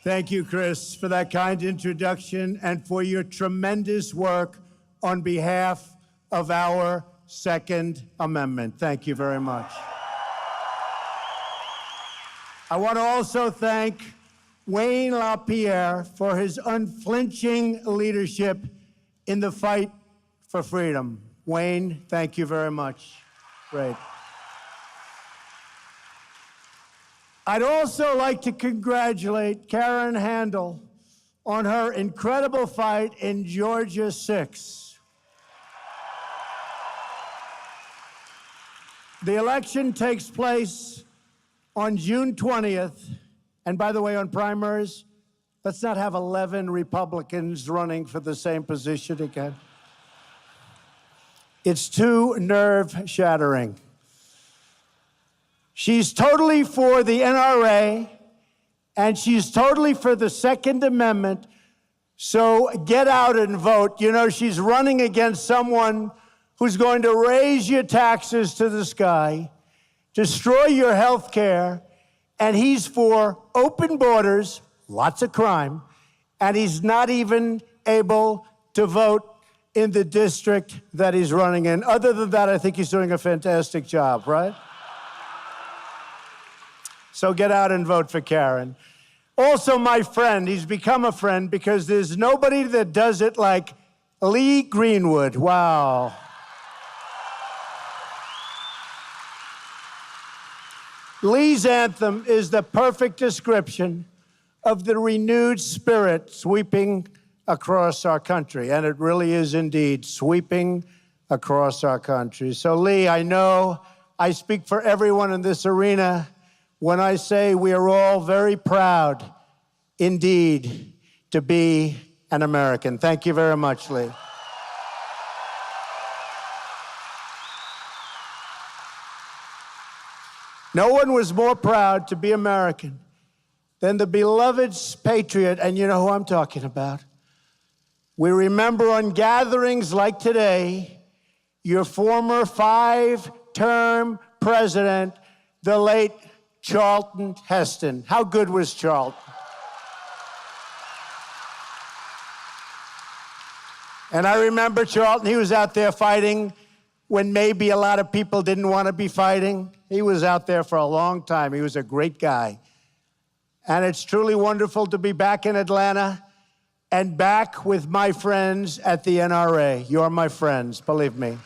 Thank you, Chris, for that kind introduction and for your tremendous work on behalf of our Second Amendment. Thank you very much. I want to also thank Wayne LaPierre for his unflinching leadership in the fight for freedom. Wayne, thank you very much. Great. I'd also like to congratulate Karen Handel on her incredible fight in Georgia 6. The election takes place on June 20th. And by the way, on primaries, let's not have 11 Republicans running for the same position again. It's too nerve-shattering. She's totally for the NRA, and she's totally for the Second Amendment, so get out and vote. You know, she's running against someone who's going to raise your taxes to the sky, destroy your health care, and he's for open borders, lots of crime, and he's not even able to vote in the district that he's running in. Other than that, I think he's doing a fantastic job, right? So get out and vote for Karen. Also, my friend, he's become a friend because there's nobody that does it like Lee Greenwood. Wow. Lee's anthem is the perfect description of the renewed spirit sweeping across our country. And it really is indeed sweeping across our country. So Lee, I know I speak for everyone in this arena when I say we are all very proud, indeed, to be an American. Thank you very much, Lee. No one was more proud to be American than the beloved patriot, and you know who I'm talking about. We remember on gatherings like today, your former 5-term president, the late Charlton Heston. How good was Charlton? And I remember Charlton, he was out there fighting when maybe a lot of people didn't want to be fighting. He was out there for a long time. He was a great guy. And it's truly wonderful to be back in Atlanta and back with my friends at the NRA. You're my friends, believe me.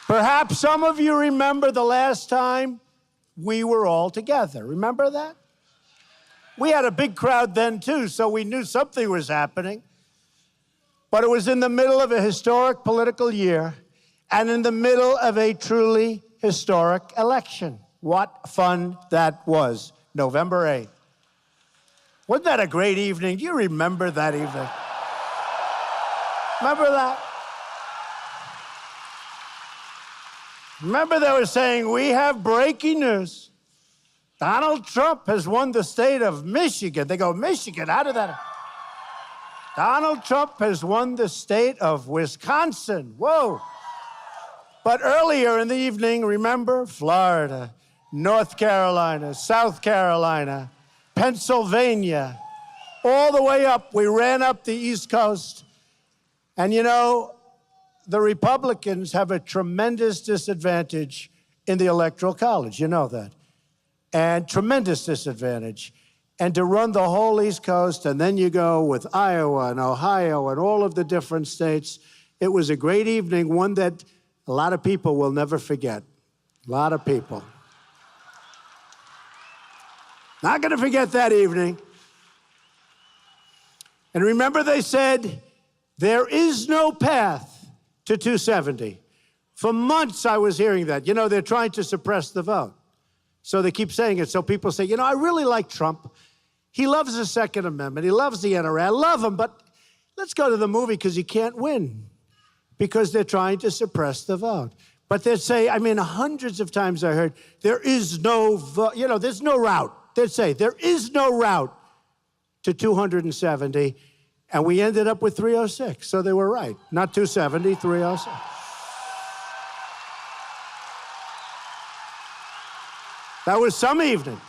Perhaps some of you remember the last time we were all together. Remember that? We had a big crowd then, too, so we knew something was happening. But it was in the middle of a historic political year and in the middle of a truly historic election. What fun that was, November 8th. Wasn't that a great evening? Do you remember that evening? Remember that? Remember they were saying, we have breaking news. Donald Trump has won the state of Michigan. They go, Michigan, how did that? Donald Trump has won the state of Wisconsin. Whoa. But earlier in the evening, remember, Florida, North Carolina, South Carolina, Pennsylvania, all the way up. We ran up the East Coast. And you know, the Republicans have a tremendous disadvantage in the Electoral College. You know that. And tremendous disadvantage. And to run the whole East Coast, and then you go with Iowa and Ohio and all of the different states. It was a great evening, one that a lot of people will never forget. A lot of people. Not going to forget that evening. And remember they said, there is no path to 270. For months I was hearing that. You know, they're trying to suppress the vote. So they keep saying it. So people say, you know, I really like Trump. He loves the Second Amendment. He loves the NRA. I love him, but let's go to the movie because he can't win because they're trying to suppress the vote. But they'd say, I mean, hundreds of times I heard, there is no vote, you know, there's no route. They'd say, there is no route to 270, and we ended up with 306. So they were right. Not 270, 306. That was some evening.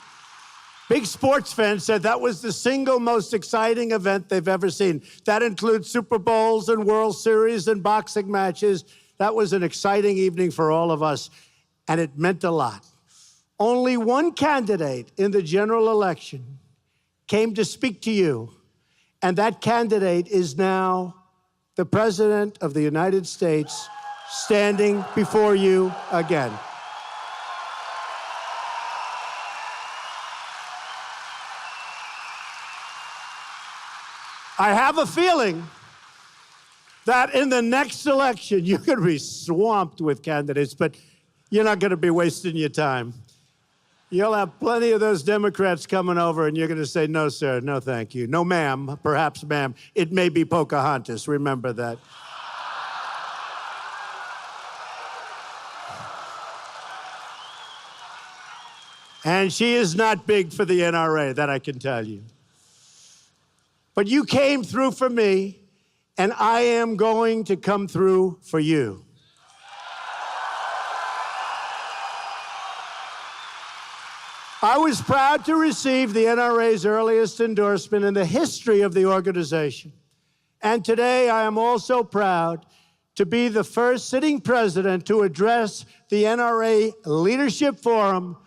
Big sports fans said that was the single most exciting event they've ever seen. That includes Super Bowls and World Series and boxing matches. That was an exciting evening for all of us, and it meant a lot. Only one candidate in the general election came to speak to you, and that candidate is now the President of the United States standing before you again. I have a feeling that in the next election, you're going to be swamped with candidates, but you're not going to be wasting your time. You'll have plenty of those Democrats coming over, and you're going to say, no, sir, no, thank you. No, ma'am, perhaps, ma'am. It may be Pocahontas. Remember that. And she is not big for the NRA, that I can tell you. But you came through for me, and I am going to come through for you. I was proud to receive the NRA's earliest endorsement in the history of the organization. And today I am also proud to be the first sitting president to address the NRA Leadership Forum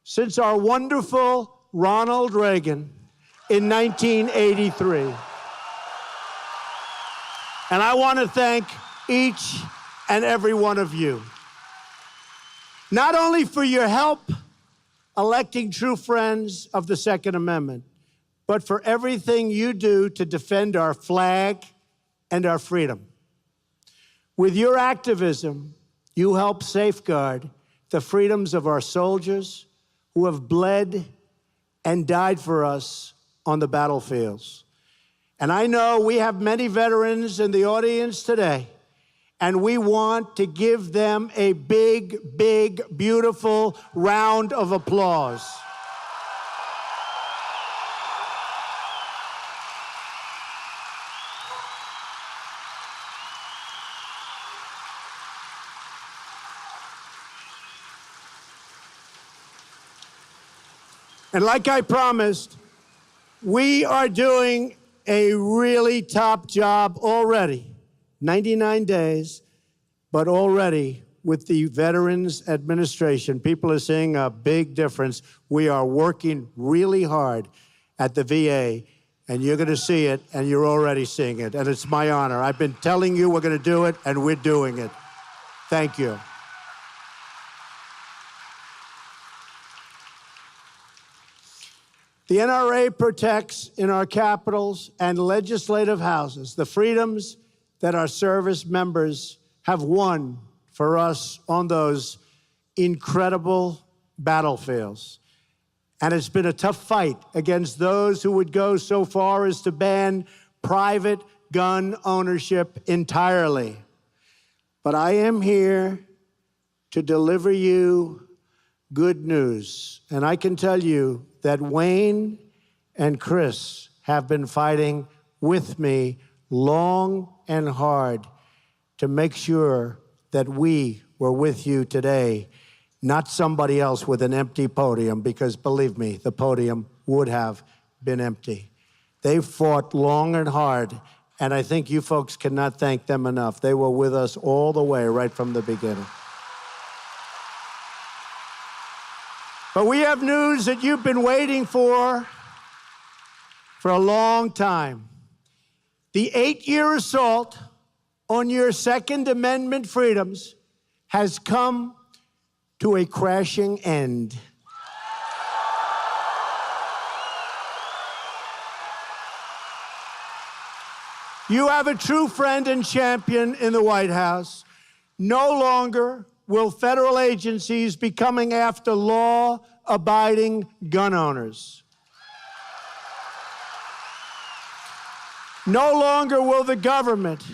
since our wonderful Ronald Reagan in 1983. And I want to thank each and every one of you, not only for your help electing true friends of the Second Amendment, but for everything you do to defend our flag and our freedom. With your activism, you help safeguard the freedoms of our soldiers who have bled and died for us on the battlefields. And I know we have many veterans in the audience today, and we want to give them a big, big, beautiful round of applause. And like I promised, we are doing a really top job already. 99 days, but already with the Veterans Administration, people are seeing a big difference. We are working really hard at the VA, and you're going to see it, and you're already seeing it, and it's my honor. I've been telling you we're going to do it, and we're doing it. Thank you. The NRA protects in our capitals and legislative houses the freedoms that our service members have won for us on those incredible battlefields. And it's been a tough fight against those who would go so far as to ban private gun ownership entirely. But I am here to deliver you good news. And I can tell you that Wayne and Chris have been fighting with me long and hard to make sure that we were with you today, not somebody else with an empty podium, because believe me, the podium would have been empty. They fought long and hard, and I think you folks cannot thank them enough. They were with us all the way, right from the beginning. But we have news that you've been waiting for a long time. The 8-year assault on your Second Amendment freedoms has come to a crashing end. You have a true friend and champion in the White House. No longer will federal agencies be coming after law-abiding gun owners. No longer will the government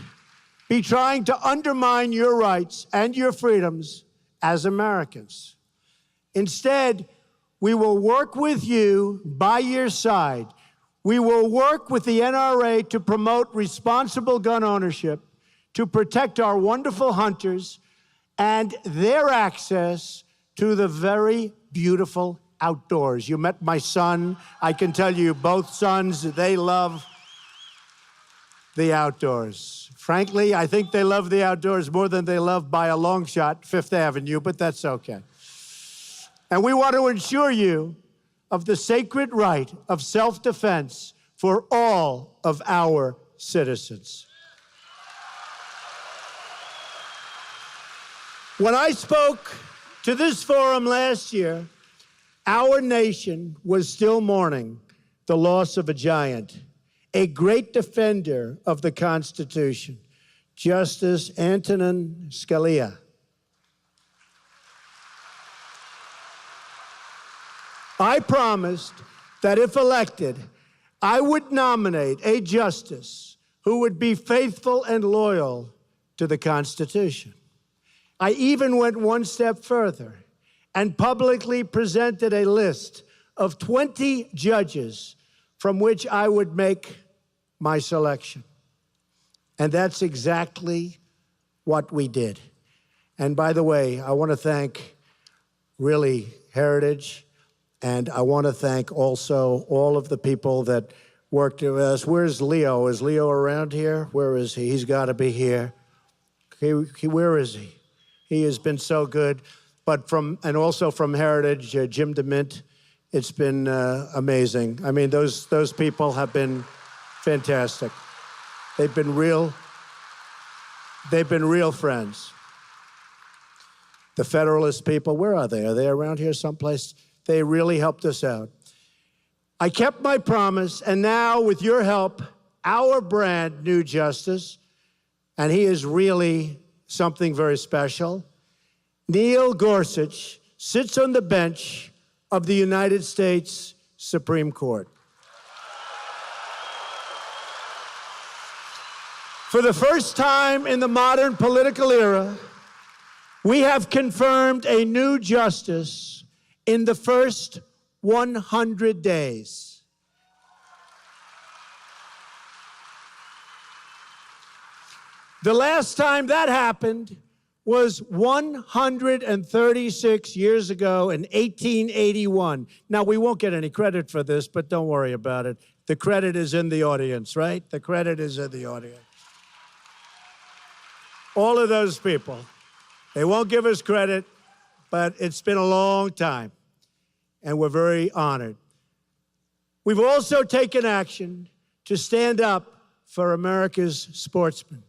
be trying to undermine your rights and your freedoms as Americans. Instead, we will work with you by your side. We will work with the NRA to promote responsible gun ownership, to protect our wonderful hunters and their access to the very beautiful outdoors. You met my son. I can tell you, both sons, they love the outdoors. Frankly, I think they love the outdoors more than they love, by a long shot, Fifth Avenue, but that's okay. And we want to assure you of the sacred right of self-defense for all of our citizens. When I spoke to this forum last year, our nation was still mourning the loss of a giant, a great defender of the Constitution, Justice Antonin Scalia. I promised that if elected, I would nominate a justice who would be faithful and loyal to the Constitution. I even went one step further and publicly presented a list of 20 judges from which I would make my selection. And that's exactly what we did. And by the way, I want to thank really Heritage, and I want to thank also all of the people that worked with us. Where's Leo? Is Leo around here? Where is he? He's got to be here. Where is he? He has been so good. But and also from Heritage, Jim DeMint, it's been amazing. I mean, those people have been fantastic. They've been real friends. The Federalist people, where are they? Are they around here someplace? They really helped us out. I kept my promise, and now, with your help, our brand new justice, and he is really something very special, Neil Gorsuch, sits on the bench of the United States Supreme Court. For the first time in the modern political era, we have confirmed a new justice in the first 100 days. The last time that happened was 136 years ago in 1881. Now, we won't get any credit for this, but don't worry about it. The credit is in the audience, right? The credit is in the audience. All of those people, they won't give us credit, but it's been a long time, and we're very honored. We've also taken action to stand up for America's sportsmen.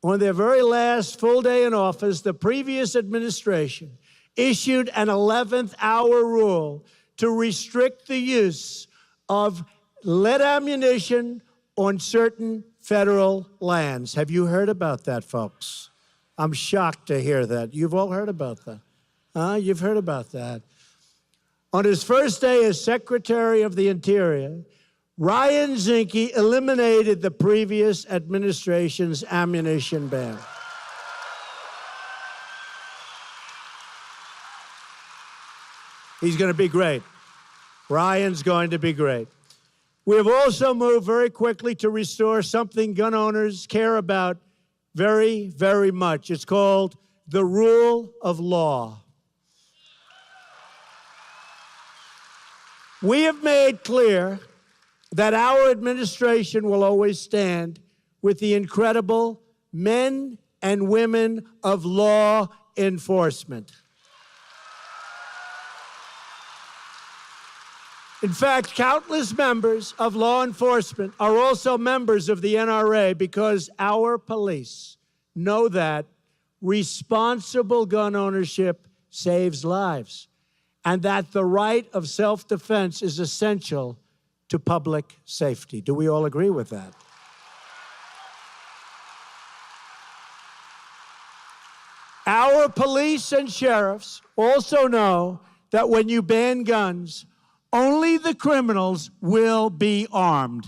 On their very last full day in office, the previous administration issued an 11th hour rule to restrict the use of lead ammunition on certain federal lands. Have you heard about that, folks? I'm shocked to hear that. You've all heard about that. You've heard about that. On his first day as Secretary of the Interior, Ryan Zinke eliminated the previous administration's ammunition ban. He's going to be great. Ryan's going to be great. We have also moved very quickly to restore something gun owners care about very, very much. It's called the rule of law. We have made clear that our administration will always stand with the incredible men and women of law enforcement. In fact, countless members of law enforcement are also members of the NRA because our police know that responsible gun ownership saves lives and that the right of self-defense is essential to public safety. Do we all agree with that? Our police and sheriffs also know that when you ban guns, only the criminals will be armed.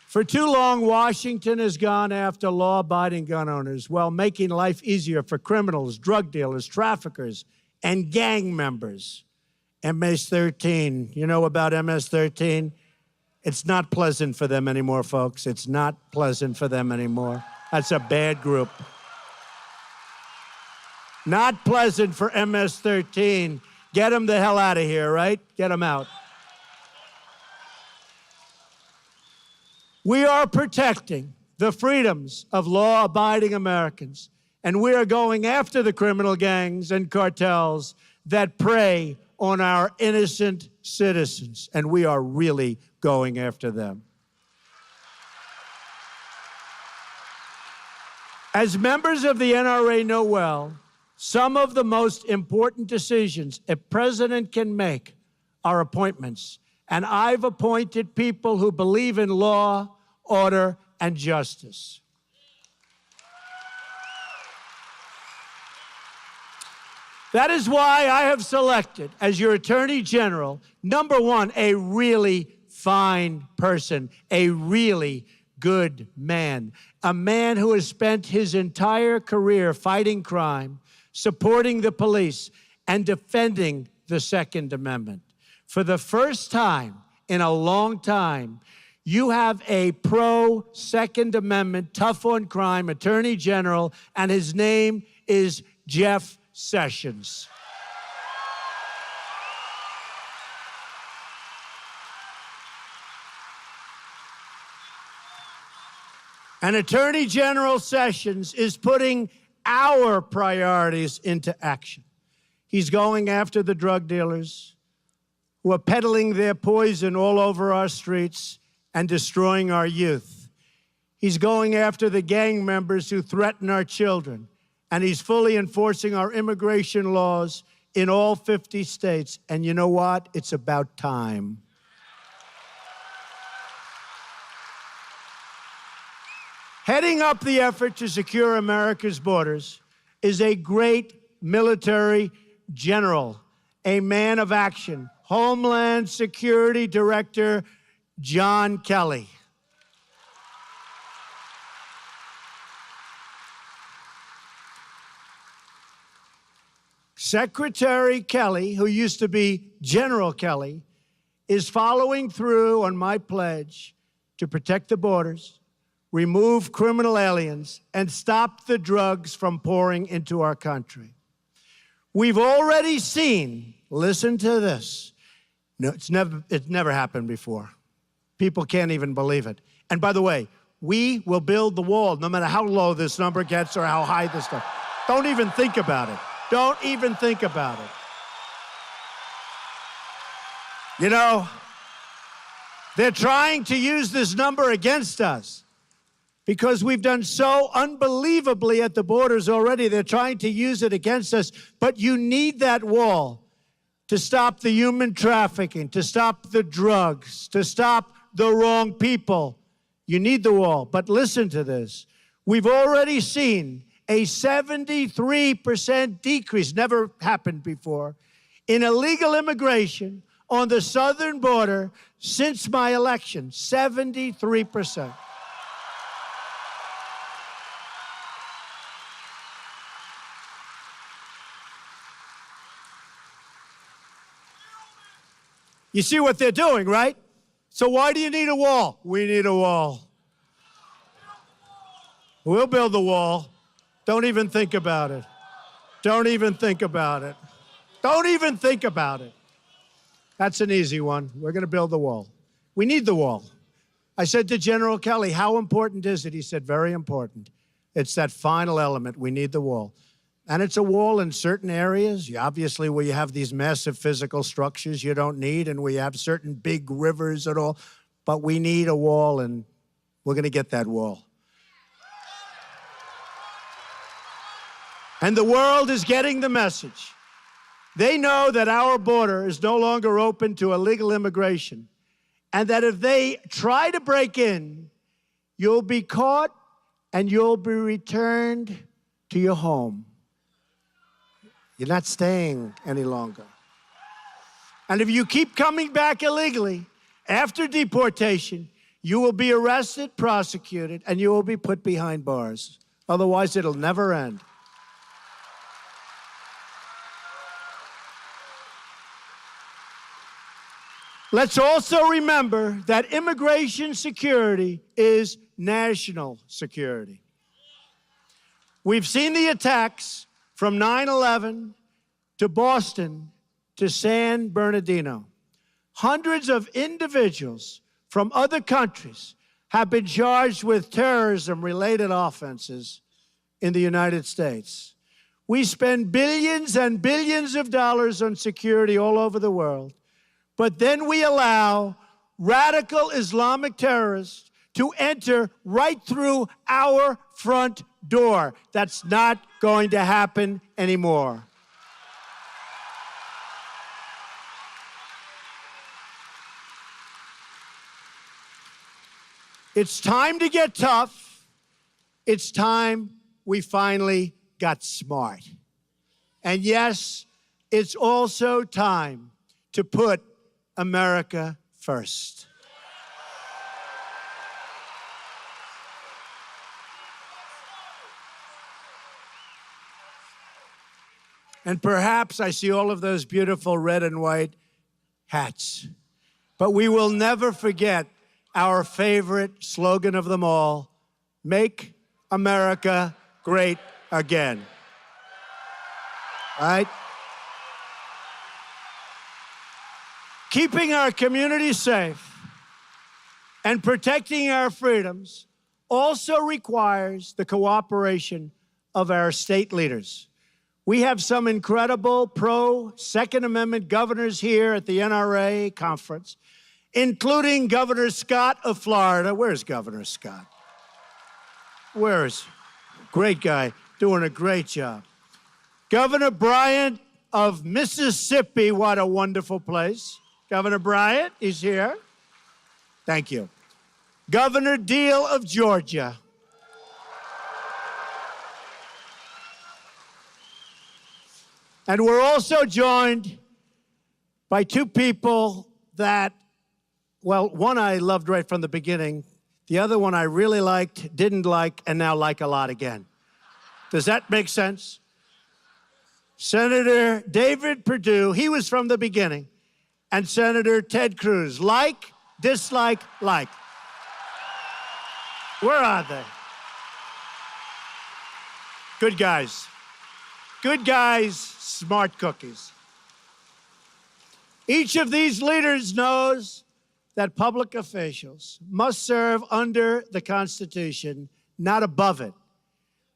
For too long, Washington has gone after law-abiding gun owners while making life easier for criminals, drug dealers, traffickers, and gang members. MS-13, you know about MS-13? It's not pleasant for them anymore, folks. It's not pleasant for them anymore. That's a bad group. Not pleasant for MS-13. Get him the hell out of here, right? Get him out. We are protecting the freedoms of law-abiding Americans, and we are going after the criminal gangs and cartels that prey on our innocent citizens, and we are really going after them. As members of the NRA know well, some of the most important decisions a president can make are appointments, and I've appointed people who believe in law, order, and justice. That is why I have selected as your Attorney General, number one, a really fine person, a really good man, a man who has spent his entire career fighting crime, supporting the police, and defending the Second Amendment. For the first time in a long time, you have a pro-Second Amendment, tough-on-crime Attorney General, and his name is Jeff Sessions. And Attorney General Sessions is putting our priorities into action. He's going after the drug dealers who are peddling their poison all over our streets and destroying our youth. He's going after the gang members who threaten our children, and he's fully enforcing our immigration laws in all 50 states. And you know what? It's about time. Heading up the effort to secure America's borders is a great military general, a man of action, Homeland Security Director John Kelly. Secretary Kelly, who used to be General Kelly, is following through on my pledge to protect the borders, remove criminal aliens, and stop the drugs from pouring into our country. We've already seen, listen to this, no, it's never happened before. People can't even believe it. And by the way, we will build the wall no matter how low this number gets or how high this stuff. Don't even think about it. Don't even think about it. You know, they're trying to use this number against us because we've done so unbelievably at the borders already. They're trying to use it against us. But you need that wall to stop the human trafficking, to stop the drugs, to stop the wrong people. You need the wall. But listen to this. We've already seen a 73% decrease, never happened before, in illegal immigration on the southern border since my election. 73%. You see what they're doing, right? So why do you need a wall? We need a wall. We'll build the wall. Don't even think about it. Don't even think about it. Don't even think about it. That's an easy one. We're going to build the wall. We need the wall. I said to General Kelly, how important is it? He said, very important. It's that final element. We need the wall. And it's a wall in certain areas, obviously, where you have these massive physical structures you don't need, and we have certain big rivers and all. But we need a wall, and we're going to get that wall. And the world is getting the message. They know that our border is no longer open to illegal immigration, and that if they try to break in, you'll be caught and you'll be returned to your home. You're not staying any longer. And if you keep coming back illegally after deportation, you will be arrested, prosecuted, and you will be put behind bars. Otherwise, it'll never end. Let's also remember that immigration security is national security. We've seen the attacks from 9/11 to Boston to San Bernardino. Hundreds of individuals from other countries have been charged with terrorism-related offenses in the United States. We spend billions and billions of dollars on security all over the world, but then we allow radical Islamic terrorists to enter right through our front door. That's not going to happen anymore. It's time to get tough. It's time we finally got smart. And yes, it's also time to put America first. And perhaps I see all of those beautiful red and white hats. But we will never forget our favorite slogan of them all, make America great again. Right? Keeping our communities safe and protecting our freedoms also requires the cooperation of our state leaders. We have some incredible pro-Second Amendment governors here at the NRA conference, including Governor Scott of Florida. Where's Governor Scott? Great guy, doing a great job. Governor Bryant of Mississippi, what a wonderful place. Governor Bryant is here. Thank you. Governor Deal of Georgia. And we're also joined by two people that, well, one I loved right from the beginning. The other one I really liked, didn't like, and now like a lot again. Does that make sense? Senator David Perdue, he was from the beginning. And Senator Ted Cruz, like, dislike, like. Where are they? Good guys. Good guys, smart cookies. Each of these leaders knows that public officials must serve under the Constitution, not above it.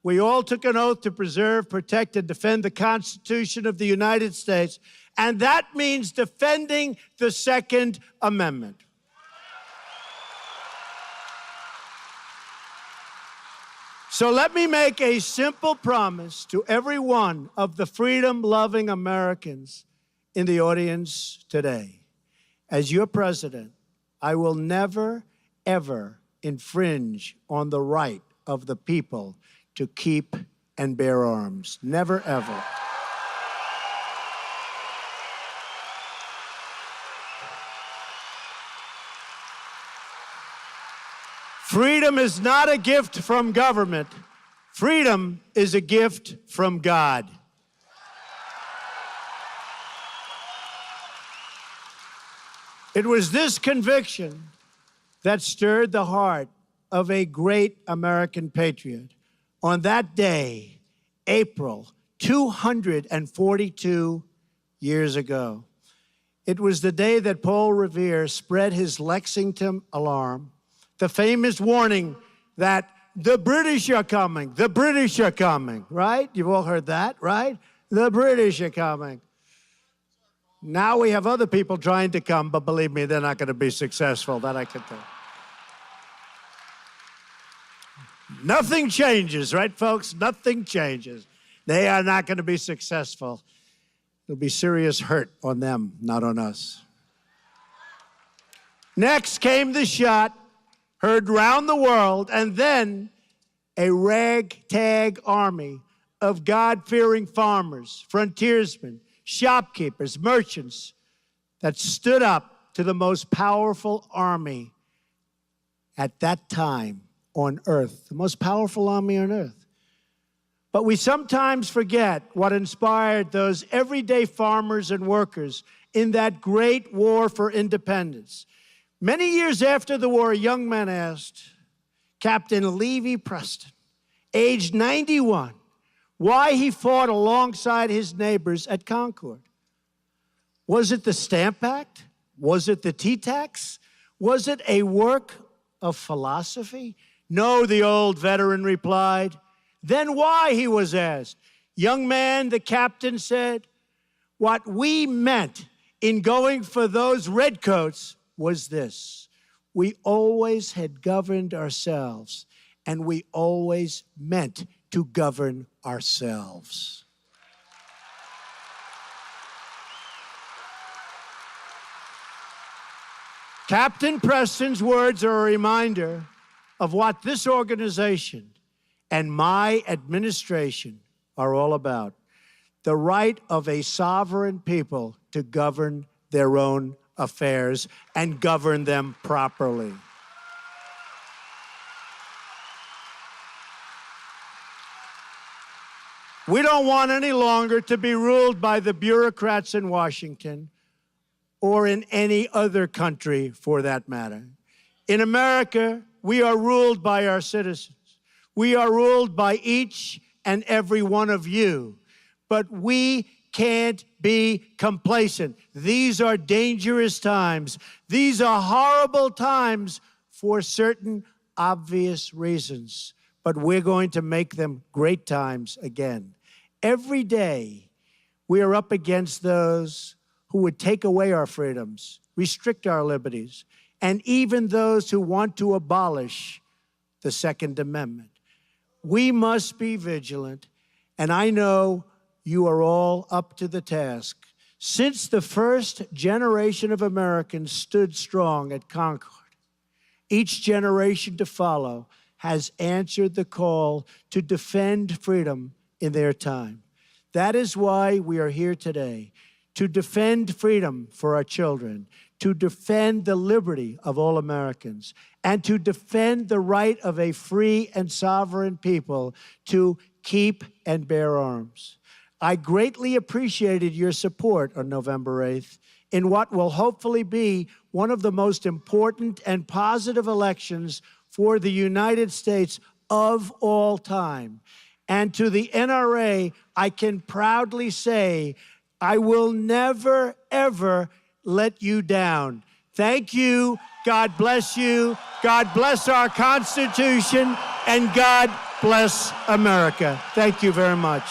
We all took an oath to preserve, protect, and defend the Constitution of the United States, and that means defending the Second Amendment. So let me make a simple promise to every one of the freedom-loving Americans in the audience today. As your president, I will never, ever infringe on the right of the people to keep and bear arms. Never, ever. Freedom is not a gift from government. Freedom is a gift from God. It was this conviction that stirred the heart of a great American patriot. On that day, April 242 years ago, it was the day that Paul Revere spread his Lexington alarm, the famous warning that the British are coming, the British are coming, right? You've all heard that, right? The British are coming. Now we have other people trying to come, but believe me, they're not going to be successful, that I can tell. Nothing changes, right, folks? Nothing changes. They are not going to be successful. There'll be serious hurt on them, not on us. Next came the shot, heard round the world, and then a ragtag army of God-fearing farmers, frontiersmen, shopkeepers, merchants that stood up to the most powerful army at that time on earth, the most powerful army on earth. But we sometimes forget what inspired those everyday farmers and workers in that great war for independence. Many years after the war, a young man asked Captain Levi Preston, aged 91, why he fought alongside his neighbors at Concord. Was it the Stamp Act? Was it the tea tax? Was it a work of philosophy? No, the old veteran replied. Then why, he was asked. Young man, the captain said, what we meant in going for those redcoats was this. We always had governed ourselves, and we always meant to govern ourselves. Captain Preston's words are a reminder of what this organization and my administration are all about. The right of a sovereign people to govern their own affairs and govern them properly. We don't want any longer to be ruled by the bureaucrats in Washington or in any other country for that matter. In America, we are ruled by our citizens. We are ruled by each and every one of you. But we can't be complacent. These are dangerous times. These are horrible times for certain obvious reasons. But we're going to make them great times again. Every day, we are up against those who would take away our freedoms, restrict our liberties, and even those who want to abolish the Second Amendment. We must be vigilant, and I know you are all up to the task. Since the first generation of Americans stood strong at Concord, each generation to follow has answered the call to defend freedom in their time. That is why we are here today, to defend freedom for our children, to defend the liberty of all Americans, and to defend the right of a free and sovereign people to keep and bear arms. I greatly appreciated your support on November 8th in what will hopefully be one of the most important and positive elections for the United States of all time. And to the NRA, I can proudly say, I will never, ever let you down. Thank you. God bless you. God bless our Constitution. And God bless America. Thank you very much.